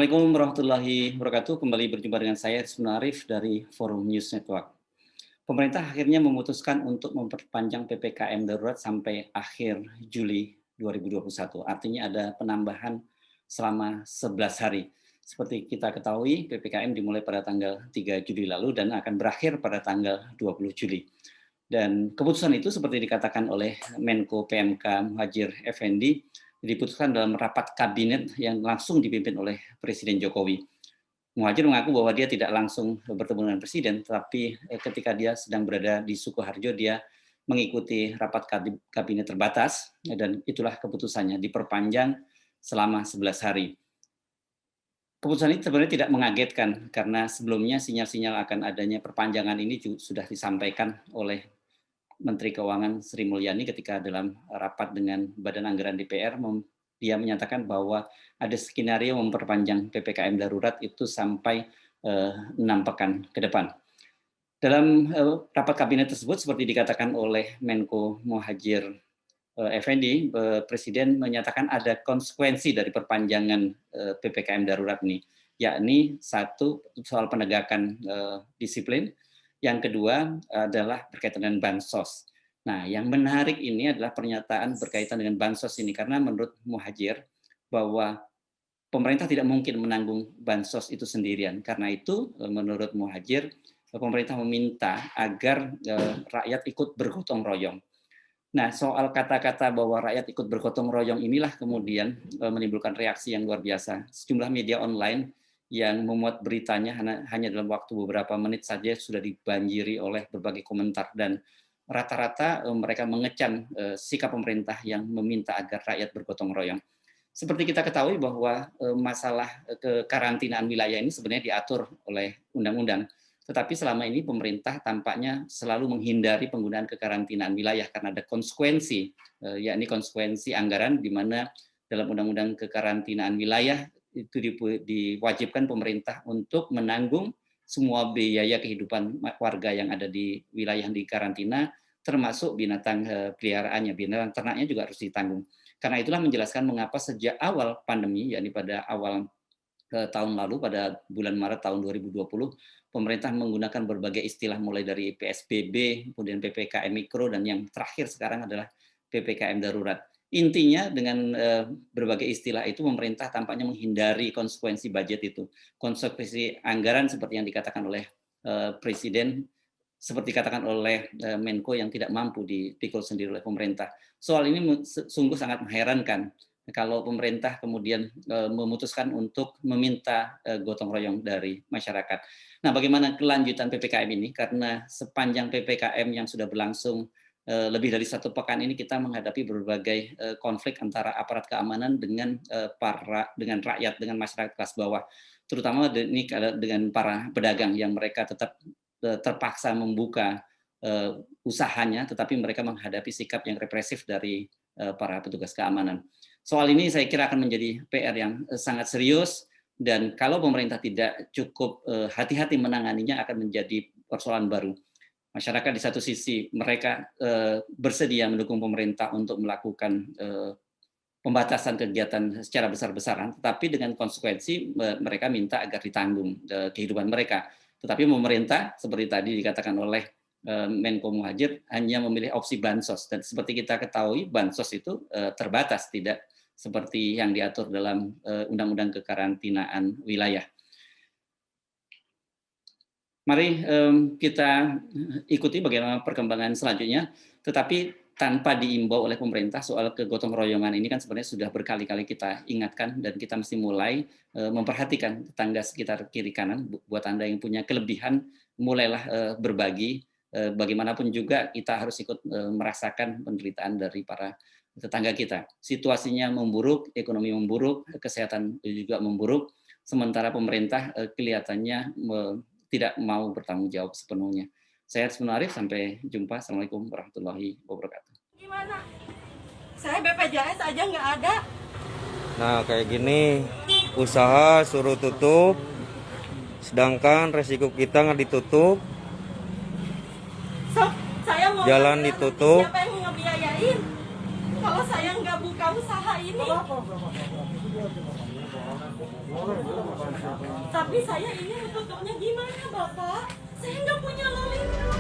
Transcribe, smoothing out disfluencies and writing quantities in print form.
Assalamualaikum warahmatullahi wabarakatuh. Kembali berjumpa dengan saya Sunarif dari Forum News Network. Pemerintah akhirnya memutuskan untuk memperpanjang PPKM darurat sampai akhir Juli 2021. Artinya ada penambahan selama 11 hari. Seperti kita ketahui, PPKM dimulai pada tanggal 3 Juli lalu dan akan berakhir pada tanggal 20 Juli. Dan keputusan itu seperti dikatakan oleh Menko PMK Muhadjir Effendi diputuskan dalam rapat kabinet yang langsung dipimpin oleh Presiden Jokowi. Muhadjir mengaku bahwa dia tidak langsung bertemu dengan Presiden, tetapi ketika dia sedang berada di Sukoharjo, dia mengikuti rapat kabinet terbatas, dan itulah keputusannya, diperpanjang selama 11 hari. Keputusan ini sebenarnya tidak mengagetkan, karena sebelumnya sinyal-sinyal akan adanya perpanjangan ini sudah disampaikan oleh Menteri Keuangan Sri Mulyani ketika dalam rapat dengan Badan Anggaran DPR, dia menyatakan bahwa ada skenario memperpanjang PPKM darurat itu sampai 6 pekan ke depan. Dalam rapat kabinet tersebut, seperti dikatakan oleh Menko Muhadjir Effendi, Presiden menyatakan ada konsekuensi dari perpanjangan PPKM darurat ini, yakni satu, soal penegakan disiplin. Yang kedua adalah berkaitan dengan bansos. Nah, yang menarik ini adalah pernyataan berkaitan dengan bansos ini, karena menurut Muhadjir bahwa pemerintah tidak mungkin menanggung bansos itu sendirian. Karena itu, menurut Muhadjir, pemerintah meminta agar rakyat ikut bergotong royong. Nah, soal kata-kata bahwa rakyat ikut bergotong royong inilah kemudian menimbulkan reaksi yang luar biasa. Sejumlah media online yang memuat beritanya hanya dalam waktu beberapa menit saja sudah dibanjiri oleh berbagai komentar, dan rata-rata mereka mengecam sikap pemerintah yang meminta agar rakyat bergotong royong. Seperti kita ketahui bahwa masalah kekarantinaan wilayah ini sebenarnya diatur oleh undang-undang, tetapi selama ini pemerintah tampaknya selalu menghindari penggunaan kekarantinaan wilayah karena ada konsekuensi, yakni konsekuensi anggaran, di mana dalam undang-undang kekarantinaan wilayah itu diwajibkan pemerintah untuk menanggung semua biaya kehidupan warga yang ada di wilayah yang dikarantina, termasuk binatang peliharaannya, binatang ternaknya juga harus ditanggung. Karena itulah menjelaskan mengapa sejak awal pandemi, yakni pada awal tahun lalu, pada bulan Maret tahun 2020, pemerintah menggunakan berbagai istilah mulai dari PSBB, kemudian PPKM Mikro, dan yang terakhir sekarang adalah PPKM Darurat. Intinya dengan berbagai istilah itu pemerintah tampaknya menghindari konsekuensi budget itu. Konsekuensi anggaran seperti yang dikatakan oleh Presiden, seperti dikatakan oleh Menko, yang tidak mampu dipikul sendiri oleh pemerintah. Soal ini sungguh sangat mengherankan kalau pemerintah kemudian memutuskan untuk meminta gotong royong dari masyarakat. Nah, bagaimana kelanjutan PPKM ini? Karena sepanjang PPKM yang sudah berlangsung lebih dari 1 pekan ini, kita menghadapi berbagai konflik antara aparat keamanan dengan rakyat, dengan masyarakat kelas bawah, terutama dengan para pedagang yang mereka tetap terpaksa membuka usahanya, tetapi mereka menghadapi sikap yang represif dari para petugas keamanan. Soal ini saya kira akan menjadi PR yang sangat serius, dan kalau pemerintah tidak cukup hati-hati menanganinya akan menjadi persoalan baru. Masyarakat di satu sisi mereka bersedia mendukung pemerintah untuk melakukan pembatasan kegiatan secara besar-besaran, tetapi dengan konsekuensi mereka minta agar ditanggung kehidupan mereka. Tetapi pemerintah, seperti tadi dikatakan oleh Menko Muhadjir, hanya memilih opsi bansos, dan seperti kita ketahui bansos itu terbatas, tidak seperti yang diatur dalam Undang-Undang Kekarantinaan Wilayah. Mari kita ikuti bagaimana perkembangan selanjutnya, tetapi tanpa diimbau oleh pemerintah. Soal kegotong royongan ini kan sebenarnya sudah berkali-kali kita ingatkan, dan kita mesti mulai memperhatikan tetangga sekitar kiri kanan. Buat Anda yang punya kelebihan, mulailah berbagi. Bagaimanapun juga kita harus ikut merasakan penderitaan dari para tetangga kita. Situasinya memburuk, ekonomi memburuk, kesehatan juga memburuk, sementara pemerintah kelihatannya tidak mau bertanggung jawab sepenuhnya. Saya Arif, sampai jumpa. Assalamualaikum warahmatullahi wabarakatuh. Gimana? Saya BPJS aja nggak ada. Nah, kayak gini, usaha suruh tutup, sedangkan resiko kita nggak ditutup. So, saya mau Jalan ditutup. Siapa yang ngebiayain? Kalau saya nggak buka usaha ini. Tapi saya ini tutupnya gimana Bapak? Saya nggak punya lolita.